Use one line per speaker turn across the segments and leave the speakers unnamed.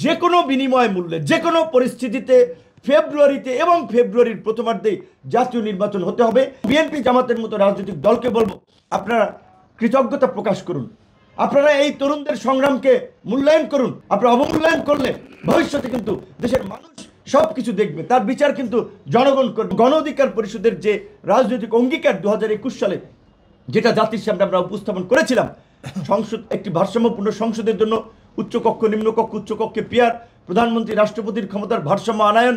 যে কোনো বিনিময় মূল্যে যে কোনো পরিস্থিতিতে ফেব্রুয়ারিতে এবং ফেব্রুয়ারির প্রথমার্ধে জাতীয় নির্বাচন হতে হবে। বিএনপি জামাতের মতো রাজনৈতিক দলকে বলবো, আপনারা কৃতজ্ঞতা প্রকাশ করুন, আপনারা এই তরুণদের সংগ্রামকে মূল্যায়ন করুন। আপনারা অবমূল্যায়ন করলে ভবিষ্যতে কিন্তু দেশের মানুষ সব কিছু দেখবে, তার বিচার কিন্তু জনগণ করবে। গণ অধিকার পরিষদের যে রাজনৈতিক অঙ্গীকার 2021 সালে যেটা জাতির সামনে আমরা উপস্থাপন করেছিলাম, সংসদ একটি ভারসাম্যপূর্ণ সংসদের জন্য উচ্চকক্ষ নিম্নকক্ষ, উচ্চকক্ষে পিয়ার, প্রধানমন্ত্রী রাষ্ট্রপতির ক্ষমতার ভারসাম্য আনায়ন,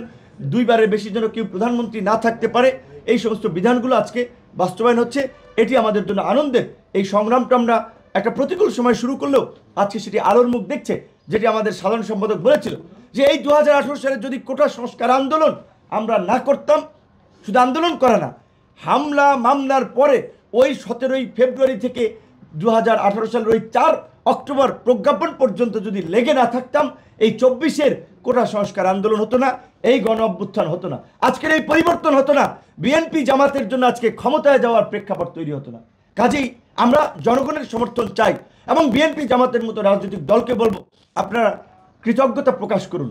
দুইবারের বেশি যেন কেউ প্রধানমন্ত্রী না থাকতে পারে, এই সমস্ত বিধানগুলো আজকে বাস্তবায়ন হচ্ছে। এটি আমাদের জন্য আনন্দের। এই সংগ্রামটা আমরা একটা প্রতিকূল সময় শুরু করলেও আজকে সেটি আলোর মুখ দেখছে। যেটি আমাদের সাধারণ সম্পাদক বলেছিল যে এই 2018 সালে যদি কোটা সংস্কার আন্দোলন আমরা না করতাম, শুধু আন্দোলন করা না, হামলা মামলার পরে ওই 17ই ফেব্রুয়ারি থেকে 2018 সালের ওই 4 অক্টোবর প্রজ্ঞাপন পর্যন্ত যদি লেগে না থাকতাম, এই 24-এর কোটা সংস্কার আন্দোলন হতো না, এই গণ অভ্যুত্থান হতো না, আজকের এই পরিবর্তন হতো না, বিএনপি জামাতের জন্য আজকে ক্ষমতায় যাওয়ার প্রেক্ষাপট তৈরি হতো না। কাজেই আমরা জনগণের সমর্থন চাই এবং বিএনপি জামাতের মতো রাজনৈতিক দলকে বলবো, আপনারা কৃতজ্ঞতা প্রকাশ করুন,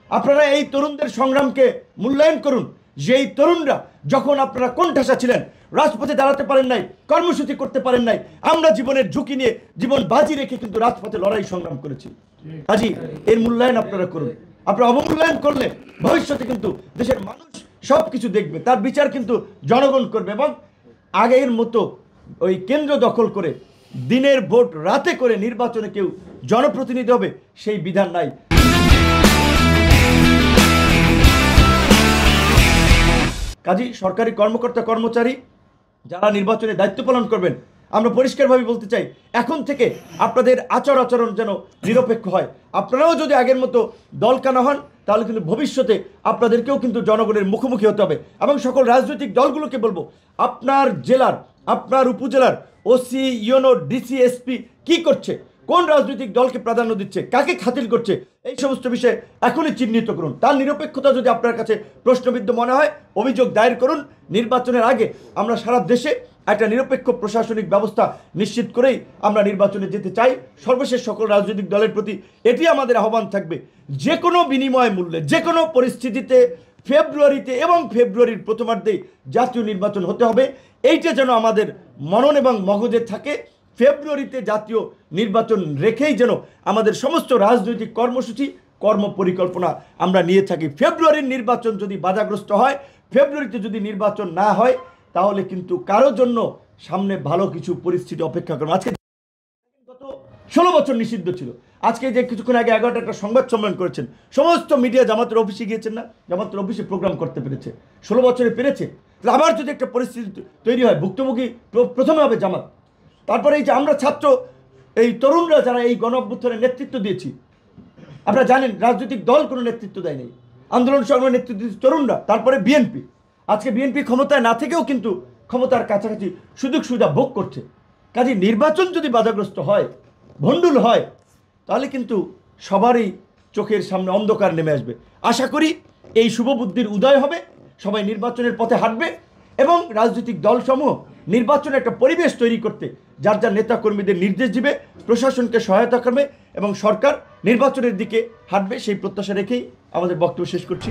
আপনারা এই তরুণদের সংগ্রামকে মূল্যায়ন করুন। যে এই তরুণরা যখন আপনারা কোণঠাসা ছিলেন, রাজপথে দাঁড়াতে পারেন নাই, কর্মসূচি করতে পারেন নাই, আমরা জীবনের ঝুঁকি নিয়ে জীবন বাজি রেখে কিন্তু রাজপথে লড়াই সংগ্রাম করেছি। কাজেই এর মূল্যায়ন আপনারা করুন। আপনারা অবমূল্যায়ন করলে ভবিষ্যতে কিন্তু দেশের মানুষ সব কিছু দেখবে, তার বিচার কিন্তু জনগণ করবে। এবং আগের মতো ওই কেন্দ্র দখল করে দিনের ভোট রাতে করে নির্বাচনে কেউ জনপ্রতিনিধি হবে সেই বিধান নাই। কাজেই সরকারি কর্মকর্তা কর্মচারী যারা নির্বাচনে দায়িত্ব পালন করবেন, আমরা পরিষ্কারভাবে বলতে চাই, এখন থেকে আপনাদের আচরণ যেন নিরপেক্ষ হয়। আপনারাও যদি আগের মতো দলকানা হন, তাহলে কিন্তু ভবিষ্যতে আপনাদেরকেও কিন্তু জনগণের মুখোমুখি হতে হবে। এবং সকল রাজনৈতিক দলগুলোকে বলবো, আপনার জেলার, আপনার উপজেলার ওসি, ইউনো, ডিসি, এসপি কী করছে, কোন রাজনৈতিক দলকে প্রাধান্য দিচ্ছে, কাকে খাতির করছে, এই সমস্ত বিষয়ে এখনই চিহ্নিত করুন। তার নিরপেক্ষতা যদি আপনার কাছে প্রশ্নবিদ্ধ মনে হয়, অভিযোগ দায়ের করুন। নির্বাচনের আগে আমরা সারা দেশে একটা নিরপেক্ষ প্রশাসনিক ব্যবস্থা নিশ্চিত করেই আমরা নির্বাচনে যেতে চাই। সর্বশেষ সকল রাজনৈতিক দলের প্রতি এটি আমাদের আহ্বান থাকবে, যে কোনো বিনিময় মূল্যে যে কোনো পরিস্থিতিতে ফেব্রুয়ারিতে এবং ফেব্রুয়ারির প্রথমার্ধে জাতীয় নির্বাচন হতে হবে। এইটা যেন আমাদের মনন এবং মগজে থাকে। ফেব্রুয়ারিতে জাতীয় নির্বাচন রেখেই যেন আমাদের সমস্ত রাজনৈতিক কর্মসূচি, কর্ম পরিকল্পনা আমরা নিয়ে থাকি। ফেব্রুয়ারির নির্বাচন যদি বাধাগ্রস্ত হয়, ফেব্রুয়ারিতে যদি নির্বাচন না হয়, তাহলে কিন্তু কারোর জন্য সামনে ভালো কিছু পরিস্থিতি অপেক্ষা করবে। আজকে গত 16 বছর নিষিদ্ধ ছিল, আজকে যে কিছুক্ষণ আগে 11টা একটা সংবাদ সম্মেলন করেছেন, সমস্ত মিডিয়া জামাতের অফিসে গিয়েছেন না, জামাতের অফিসে প্রোগ্রাম করতে পেরেছে, 16 বছরে পেরেছে। তাহলে আবার যদি একটা পরিস্থিতি তৈরি হয়, ভুক্তভোগী প্রথমে হবে জামাত। তারপরে এই যে আমরা ছাত্র, এই তরুণরা যারা এই গণ অভ্যুত্থানের নেতৃত্ব দিয়েছি, আপনারা জানেন রাজনৈতিক দল কোনো নেতৃত্ব দেয়নি, আন্দোলন সংগ্রামের নেতৃত্ব দিয়েছে তরুণরা। তারপরে বিএনপি, আজকে বিএনপি ক্ষমতায় না থেকেও কিন্তু ক্ষমতার কাছাকাছি সুযোগ সুবিধা ভোগ করছে। কাজে নির্বাচন যদি বাধাগ্রস্ত হয়, ভণ্ডুল হয়, তাহলে কিন্তু সবারই চোখের সামনে অন্ধকার নেমে আসবে। আশা করি এই শুভবুদ্ধির উদয় হবে, সবাই নির্বাচনের পথে হাঁটবে এবং রাজনৈতিক দলসমূহ নির্বাচনে একটা পরিবেশ তৈরি করতে যার যার নেতা কর্মীদের নির্দেশ দিবে, প্রশাসনকে সহায়তা করবে এবং সরকার নির্বাচনের দিকে হাঁটবে, সেই প্রত্যাশা রেখেই আমাদের বক্তব্য শেষ করছি।